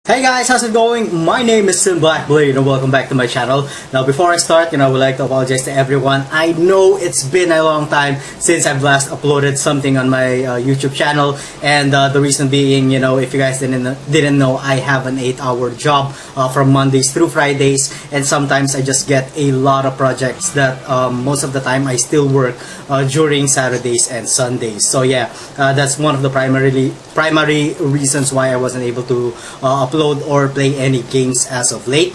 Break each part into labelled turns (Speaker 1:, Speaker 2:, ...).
Speaker 1: Hey guys, how's it going? My name is Sim Blackblade and welcome back to my channel. Now before I start, I would like to apologize to everyone. I know it's been a long time since I've last uploaded something on my YouTube channel, and the reason being, if you guys didn't know, I have an 8-hour job from Mondays through Fridays, and sometimes I just get a lot of projects that most of the time I still work during Saturdays and Sundays. So yeah, that's one of the primary reasons why I wasn't able to upload or play any games as of late.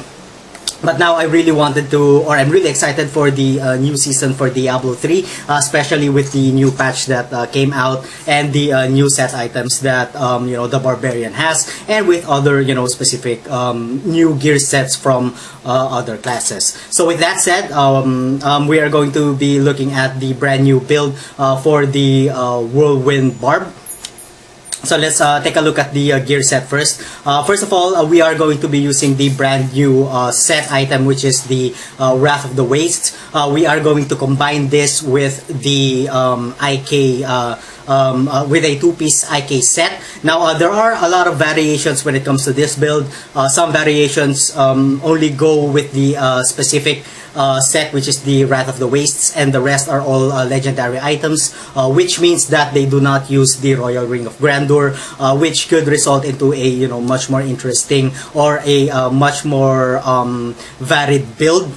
Speaker 1: But now I really wanted to, or I'm really excited for the new season for Diablo 3, especially with the new patch that came out and the new set items that the Barbarian has, and with other specific new gear sets from other classes. So with that said, we are going to be looking at the brand new build for the Whirlwind Barb. So let's take a look at the gear set first. First of all, we are going to be using the brand new set item, which is the Wrath of the Wastes. We are going to combine this with the IK, with a 2-piece IK set. Now there are a lot of variations when it comes to this build. Some variations only go with the specific set, which is the Wrath of the Wastes, and the rest are all legendary items, which means that they do not use the Royal Ring of Grandeur, which could result into a much more interesting or a much more varied build.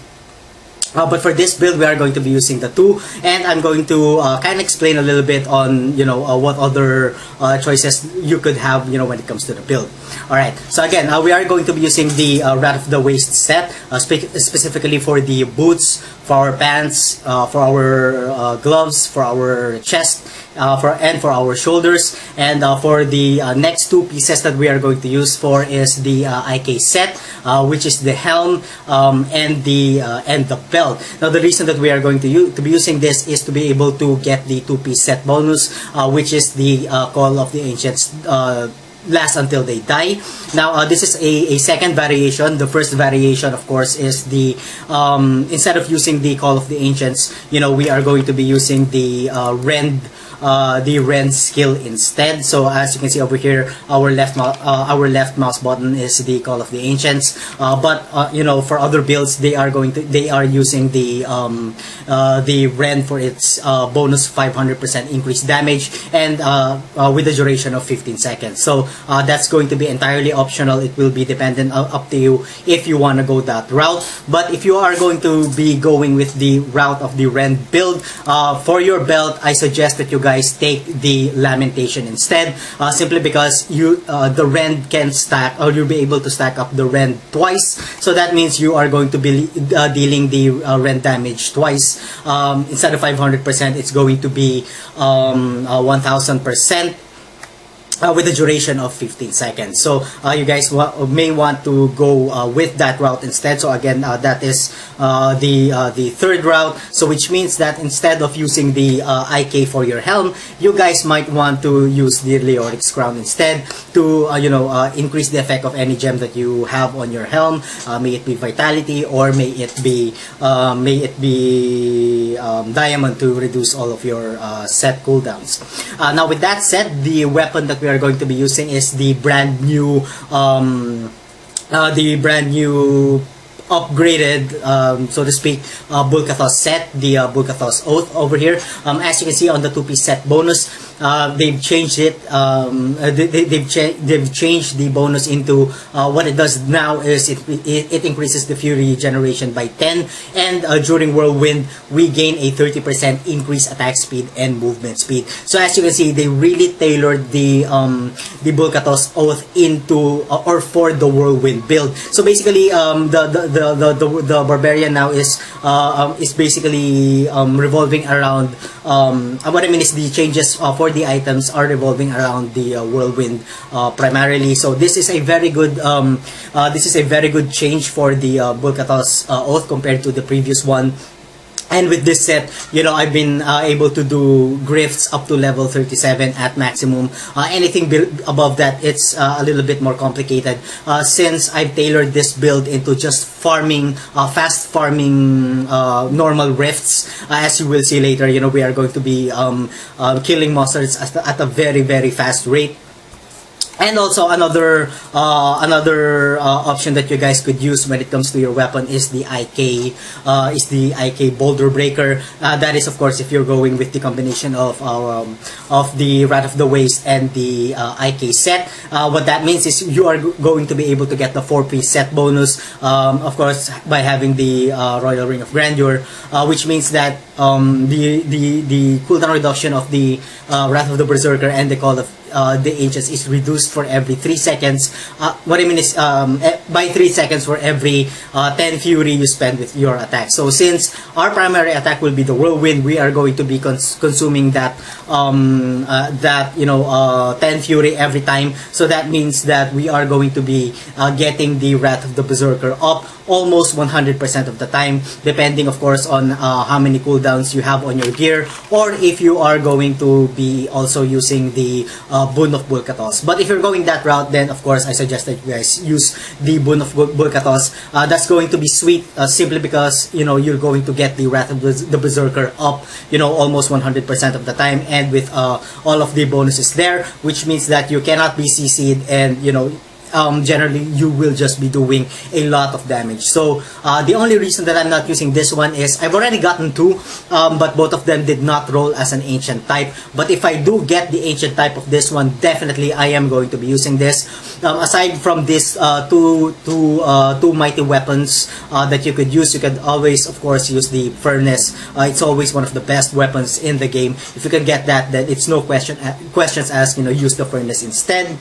Speaker 1: But for this build, we are going to be using the two, and I'm going to kind of explain a little bit on what other choices you could have when it comes to the build. Alright, so again, we are going to be using the Wrath of the Waste set, specifically for the boots, for our pants, for our gloves, for our chest, and for our shoulders. And for the next two pieces that we are going to use for is the IK set, which is the helm and the belt. Now the reason that we are going to be using this is to be able to get the 2-piece set bonus, which is the Call of the Ancients, last until they die. Now this is a second variation. The first variation, of course, is the instead of using the Call of the Ancients, we are going to be using the rend skill instead. So as you can see over here, our left mouse button is the Call of the Ancients, but for other builds, they are using the rend for its bonus 500% increased damage, and with a duration of 15 seconds. So that's going to be entirely optional. It will be dependent up to you if you want to go that route. But if you are going to be going with the route of the rend build, for your belt, I suggest that you guys take the Lamentation instead, simply because the rend can stack, or you'll be able to stack up the rend twice. So that means you are going to be dealing the rend damage twice. Instead of 500%, it's going to be 1000%. With a duration of 15 seconds. So you guys may want to go with that route instead. So again, that is the third route. So which means that instead of using the IK for your helm, you guys might want to use the Leoric's Crown instead to increase the effect of any gem that you have on your helm. May it be Vitality, or may it be Diamond, to reduce all of your set cooldowns. Now with that said, the weapon that we are going to be using is the brand new upgraded, so to speak, Bul-Kathos set, the Bul-Kathos Oath over here. As you can see on the 2-piece set bonus, they've changed it. They've changed the bonus into what it does now is it increases the Fury generation by 10, and during Whirlwind we gain a 30% increased attack speed and movement speed. So as you can see, they really tailored the Bul-Kathos Oath into or for the Whirlwind build. So basically, the Barbarian now is basically revolving around. What I mean is the changes for the items are revolving around the Whirlwind primarily. So this is a very good change for the Bul-Kathos Oath compared to the previous one. And with this set, I've been able to do grifts up to level 37 at maximum. Anything above that, it's a little bit more complicated, since I've tailored this build into just farming, fast farming normal rifts. As you will see later, we are going to be killing monsters at a very, very fast rate. And also another option that you guys could use when it comes to your weapon is the IK Boulder Breaker. That is, of course, if you're going with the combination of the Wrath of the Waste and the IK set. What that means is you are going to be able to get the 4-piece set bonus, of course, by having the Royal Ring of Grandeur, which means that the cooldown reduction of the Wrath of the Berserker and the Call of the Ancients is reduced for every 3 seconds. What I mean is by 3 seconds for every 10 fury you spend with your attack. So since our primary attack will be the Whirlwind, we are going to be consuming that 10 fury every time. So that means that we are going to be getting the Wrath of the Berserker up almost 100% of the time, depending of course on how many cooldowns you have on your gear, or if you are going to be also using the Boon of Bul-Kathos. But if you're going that route, then of course I suggest that you guys use the Boon of Bul-Kathos. That's going to be sweet, simply because you're going to get the Wrath of the Berserker up almost 100% of the time, and with all of the bonuses there, which means that you cannot be CC'd, and generally you will just be doing a lot of damage. So the only reason that I'm not using this one is I've already gotten 2, but both of them did not roll as an ancient type. But if I do get the ancient type of this one, definitely I am going to be using this. Aside from this two mighty weapons that you could use, you can always of course use the Furnace. It's always one of the best weapons in the game. If you can get that, then it's no questions asked, use the Furnace instead.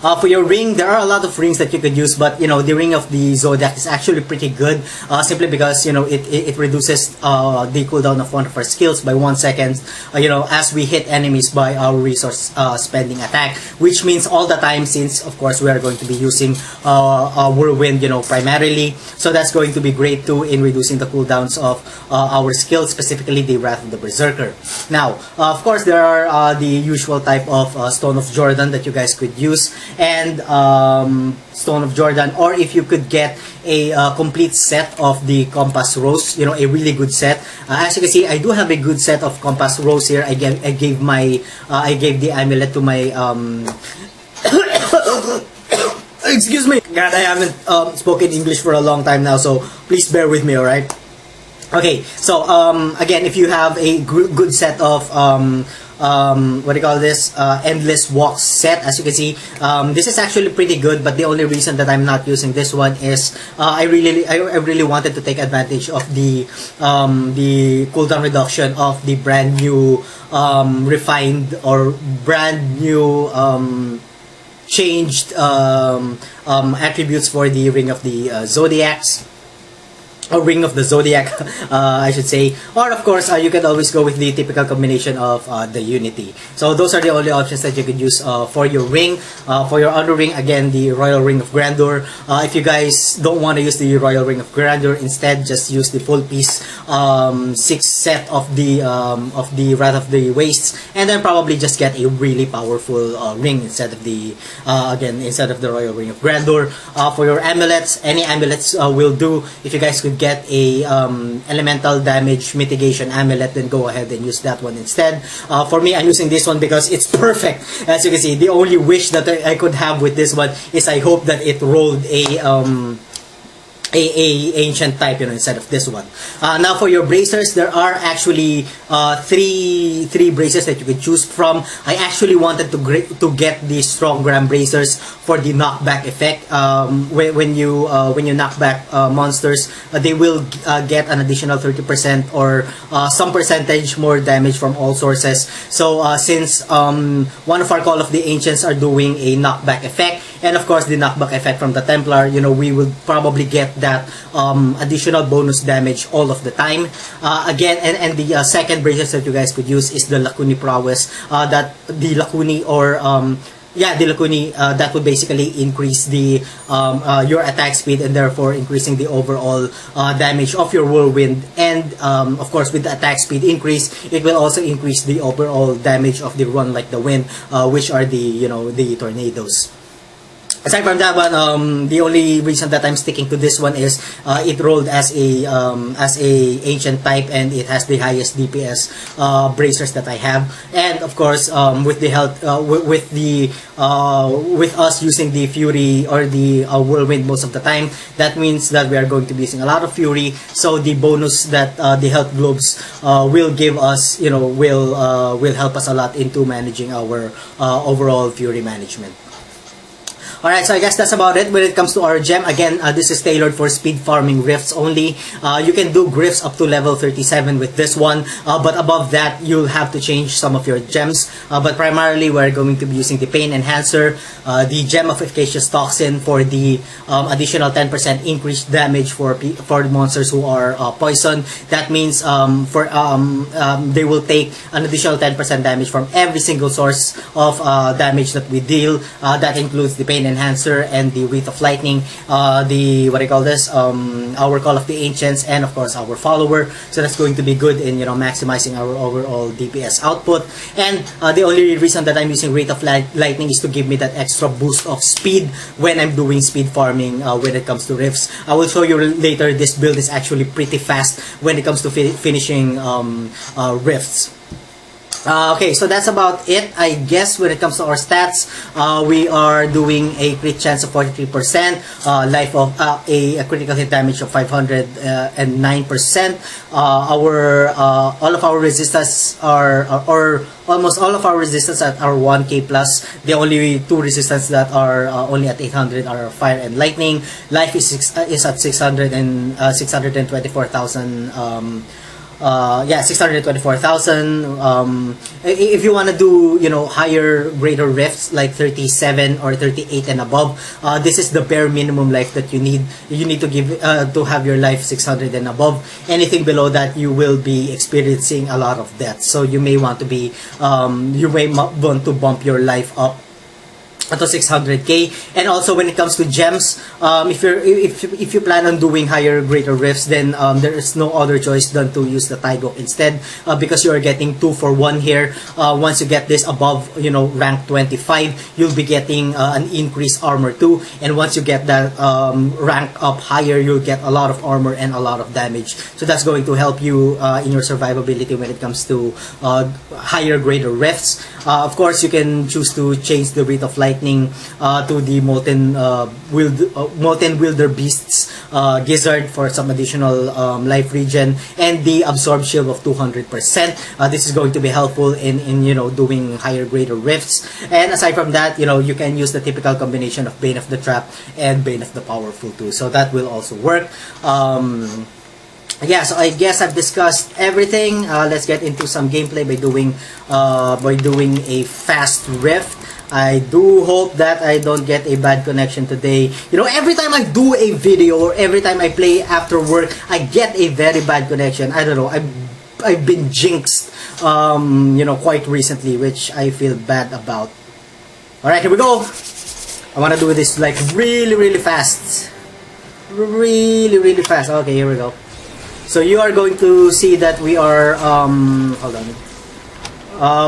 Speaker 1: For your ring, there are a lot of rings that you could use, but the Ring of the Zodiac is actually pretty good, simply because it reduces the cooldown of one of our skills by 1 second, as we hit enemies by our resource spending attack, which means all the time, since of course we are going to be using Whirlwind primarily. So that's going to be great too in reducing the cooldowns of our skills, specifically the Wrath of the Berserker. Now, of course, there are the usual type of Stone of Jordan that you guys could use, and Stone of Jordan, or if you could get a complete set of the Compass RoS, a really good set. As you can see, I do have a good set of Compass RoS here. I gave the amulet to my excuse me, God, I haven't spoken English for a long time now, so please bear with me, alright? Okay, so again, if you have a good set of what do you call this, Endless Walks set, as you can see, this is actually pretty good, but the only reason that I'm not using this one is I really wanted to take advantage of the cooldown reduction of the brand new refined or brand new changed attributes for the Ring of the Zodiacs. Or Ring of the Zodiac, I should say. Or of course, you can always go with the typical combination of the Unity. So those are the only options that you could use for your ring. For your other ring, again, the Royal Ring of Grandeur. If you guys don't want to use the Royal Ring of Grandeur, instead just use the full piece 6 set of the Wrath of the Wastes, and then probably just get a really powerful ring instead of the instead of the Royal Ring of Grandeur. For your amulets, any amulets will do. If you guys could get a elemental damage mitigation amulet, then go ahead and use that one instead. For me, I'm using this one because it's perfect. As you can see, the only wish that I could have with this one is I hope that it rolled a ancient type, instead of this one. Now for your bracers, there are actually three bracers that you can choose from. I actually wanted to get the Strong Gram bracers for the knockback effect. When you knock back monsters, they will get an additional 30% or some percentage more damage from all sources. So since one of our Call of the Ancients are doing a knockback effect, and of course the knockback effect from the Templar, we will probably get that additional bonus damage all of the time. Again, and the second bracers that you guys could use is the Lakuni Prowess. That the Lakuni or the Lakuni, that would basically increase the your attack speed, and therefore increasing the overall damage of your Whirlwind. And of course, with the attack speed increase, it will also increase the overall damage of the Run Like the Wind, which are the the tornadoes. Aside from that one, the only reason that I'm sticking to this one is it rolled as a ancient type, and it has the highest DPS bracers that I have. And of course, with the health, with us using the Fury or the Whirlwind most of the time, that means that we are going to be using a lot of Fury. So the bonus that the health globes will give us, will help us a lot into managing our overall Fury management. Alright, so I guess that's about it when it comes to our gem. Again, this is tailored for speed farming rifts only. You can do grifts up to level 37 with this one, but above that, you'll have to change some of your gems. But primarily, we're going to be using the Pain Enhancer, the Gem of Efficacious Toxin for the additional 10% increased damage for monsters who are poisoned. That means they will take an additional 10% damage from every single source of damage that we deal. That includes the Pain Enhancer and the Wreath of Lightning, our Call of the Ancients, and of course our Follower. So that's going to be good in maximizing our overall DPS output. And the only reason that I'm using Wreath of Lightning is to give me that extra boost of speed when I'm doing speed farming when it comes to rifts. I will show you later, this build is actually pretty fast when it comes to finishing rifts. Okay, so that's about it, I guess, when it comes to our stats. We are doing a crit chance of 43%, life of a critical hit damage of 509%. All of our resistance or almost all of our resistance at our 1k plus. The only two resistance that are only at 800 are fire and lightning. Life is at 624,000. 624,000. If you want to do higher greater rifts like 37 or 38 and above, this is the bare minimum life that you need. You need to give to have your life 600 and above. Anything below that, you will be experiencing a lot of death. So you may want to bump your life up to 600k. And also when it comes to gems, if you plan on doing higher greater rifts, then there is no other choice than to use the Taigok instead, because you are getting 2 for 1 here. Once you get this above rank 25, you'll be getting an increased armor too, and once you get that rank up higher, you'll get a lot of armor and a lot of damage. So that's going to help you in your survivability when it comes to higher greater rifts. Of course, you can choose to change the Wreath of Lightning to the Molten Wilder Beasts Gizzard for some additional life regen, and the Absorb Shield of 200%. This is going to be helpful in doing higher greater rifts. And aside from that, you can use the typical combination of Bane of the Trap and Bane of the Powerful too. So that will also work. Yeah, so I guess I've discussed everything. Let's get into some gameplay by doing a fast rift. I do hope that I don't get a bad connection today. Every time I do a video or every time I play after work, I get a very bad connection. I don't know. I've been jinxed, quite recently, which I feel bad about. All right, here we go. I want to do this like really fast. Really fast. Okay, here we go. So you are going to see that we are hold on.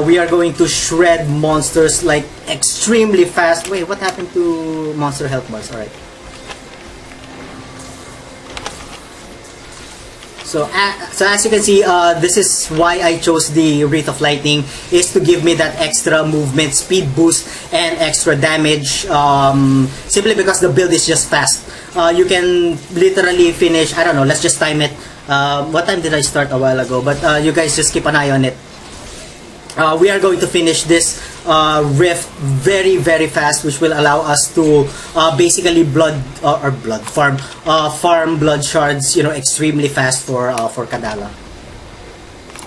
Speaker 1: We are going to shred monsters like extremely fast. Wait, what happened to monster health bars? Alright. So as you can see, this is why I chose the Wreath of Lightning, is to give me that extra movement, speed boost, and extra damage, simply because the build is just fast. You can literally finish, I don't know, let's just time it. What time did I start a while ago? But you guys just keep an eye on it. We are going to finish this rift very fast, which will allow us to basically farm blood shards, extremely fast for Kadala.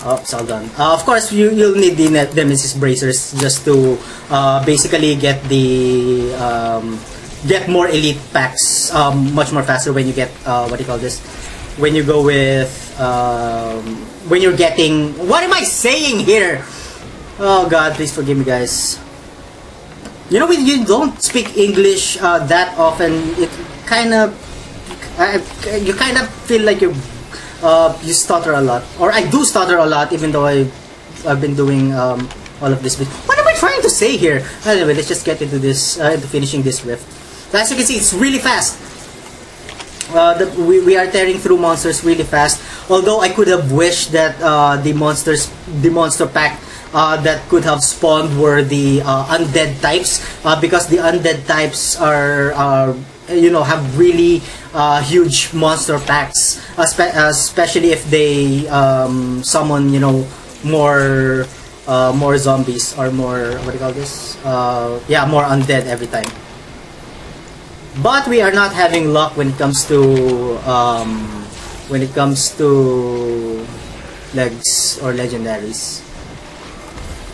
Speaker 1: Oh, it's all done. Of course, you'll need the Nemesis bracers just to basically get the get more elite packs much more faster when you get what do you call this? When you go with when you're getting, what am I saying here? Oh God, please forgive me, guys. When you don't speak English that often, it you kind of feel like you stutter a lot, or I do stutter a lot, even though I've been doing all of this. What am I trying to say here? Anyway, let's just get into this, into finishing this rift. So as you can see, it's really fast. We are tearing through monsters really fast. Although I could have wished that the monster pack that could have spawned were the undead types, because the undead types are you know, have really huge monster packs, especially if they summon, you know, more zombies, or more, what do you call this? Yeah, more undead every time. But we are not having luck when it comes to legs or legendaries.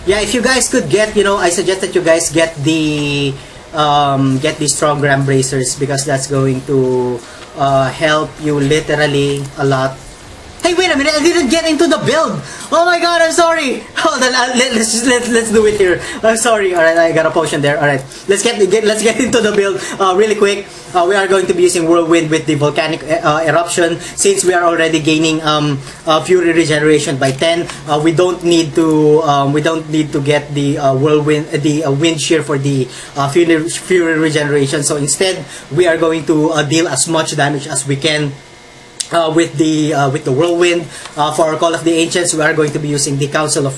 Speaker 1: Yeah, if you guys could get, you know, I suggest that you guys get the strong gram bracers, because that's going to help you literally a lot. Hey, wait a minute! I didn't get into the build. Oh my God! I'm sorry. Hold on. Let's do it here. I'm sorry. All right, I got a potion there. All right, let's get into the build really quick. We are going to be using Whirlwind with the volcanic eruption. Since we are already gaining Fury regeneration by 10, we don't need to get the Whirlwind, the wind shear for the Fury regeneration. So instead, we are going to deal as much damage as we can. With the Whirlwind. For our Call of the Ancients, we are going to be using the Council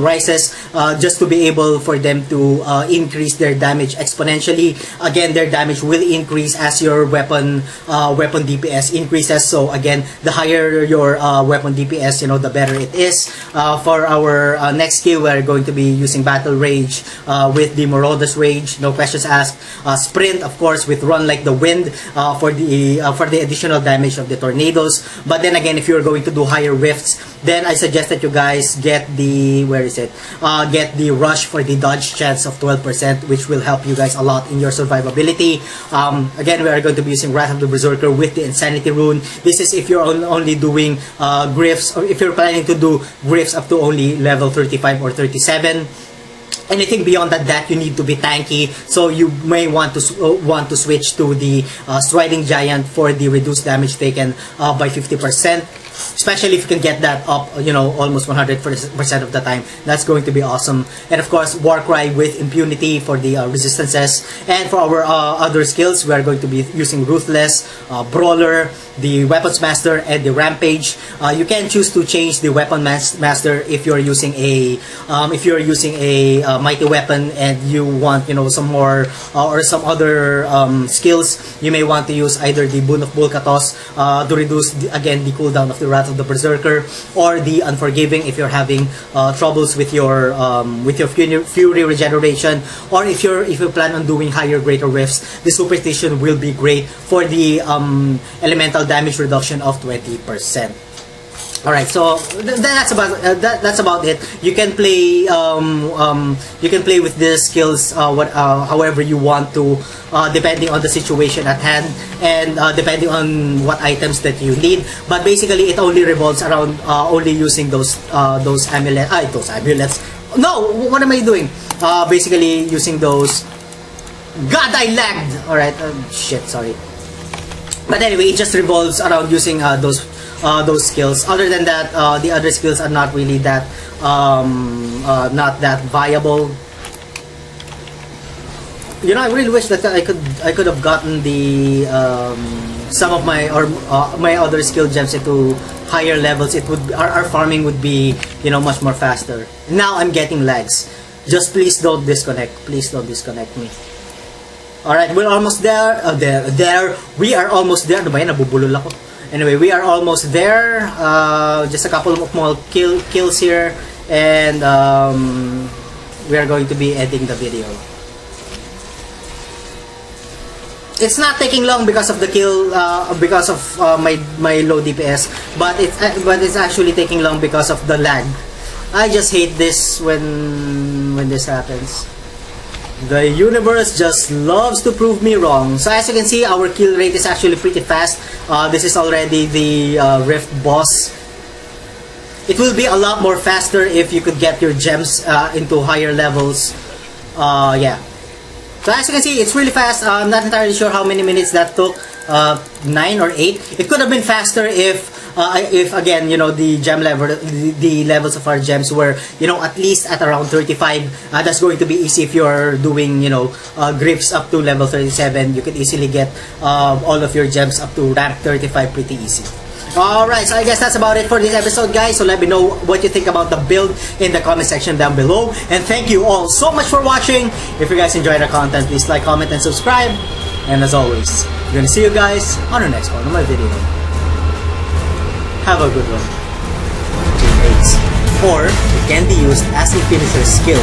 Speaker 1: Rises, just to be able for them to increase their damage exponentially. Again, their damage will increase as your weapon DPS increases. So again, the higher your weapon DPS, you know, the better it is. For our next skill, we are going to be using Battle Rage with the Marauders Rage, no questions asked. Sprint, of course, with Run Like the Wind for the additional damage of the tornadoes. But then again, if you're going to do higher rifts, then I suggest that you guys get the, get the rush for the dodge chance of 12%, which will help you guys a lot in your survivability. Again, we are going to be using Wrath of the Berserker with the Insanity Rune. This is if you're only doing griffs, or if you're planning to do griffs up to only level 35 or 37. Anything beyond that, you need to be tanky, so you may want to switch to the Striding Giant for the reduced damage taken by 50%. Especially if you can get that up, you know, almost 100% of the time. That's going to be awesome. And of course, Warcry with Impunity for the resistances. And for our other skills, we are going to be using Ruthless, Brawler, the Weapons Master, and the Rampage. You can choose to change the Weapon Master if you're using a mighty weapon and you want, you know, some more or some other skills. You may want to use either the Boon of Bul-Kathos to reduce again the cooldown of the Wrath of the Berserker, or the Unforgiving if you're having troubles with your Fury regeneration, or if you plan on doing higher greater rifts, the Superstition will be great for the elemental damage reduction of 20%. Alright, so that's about it. You can play with these skills however you want to, depending on the situation at hand and depending on what items that you need. But basically, it only revolves around only using those amulets. No, what am I doing? Basically using those. God, I lagged. Alright, shit, sorry. But anyway, it just revolves around using those skills. Other than that, the other skills are not really that not that viable. You know, I really wish that I could have gotten the some of my my other skill gems into higher levels. It would our farming would be, you know, much more faster. Now I'm getting lags. Just please don't disconnect. Please don't disconnect me. Alright, we're almost there. We are almost there. Ano ba yan? Nabubulol ako. Anyway, we are almost there. Just a couple of more kills here, and we are going to be editing the video. It's not taking long because of the kill, because of my low DPS, but it's actually taking long because of the lag. I just hate this when this happens. The universe just loves to prove me wrong. So as you can see, our kill rate is actually pretty fast. This is already the Rift boss. It will be a lot more faster if you could get your gems into higher levels. Yeah. So as you can see, it's really fast. I'm not entirely sure how many minutes that took. 9 or 8. It could have been faster if if again, you know, the gem level, the levels of our gems were, you know, at least at around 35, that's going to be easy if you're doing, you know, griefs up to level 37. You can easily get all of your gems up to rank 35 pretty easy. Alright, so I guess that's about it for this episode, guys. So let me know what you think about the build in the comment section down below. And thank you all so much for watching. If you guys enjoyed our content, please like, comment, and subscribe. And as always, I'm gonna see you guys on the next one of my video. Have a good one. Teammates. Or it can be used as a finisher skill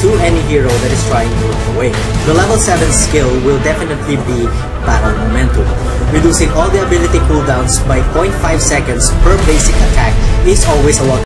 Speaker 1: to any hero that is trying to run away. The level 7 skill will definitely be Battle Momentum. Reducing all the ability cooldowns by 0.5 seconds per basic attack is always a lot.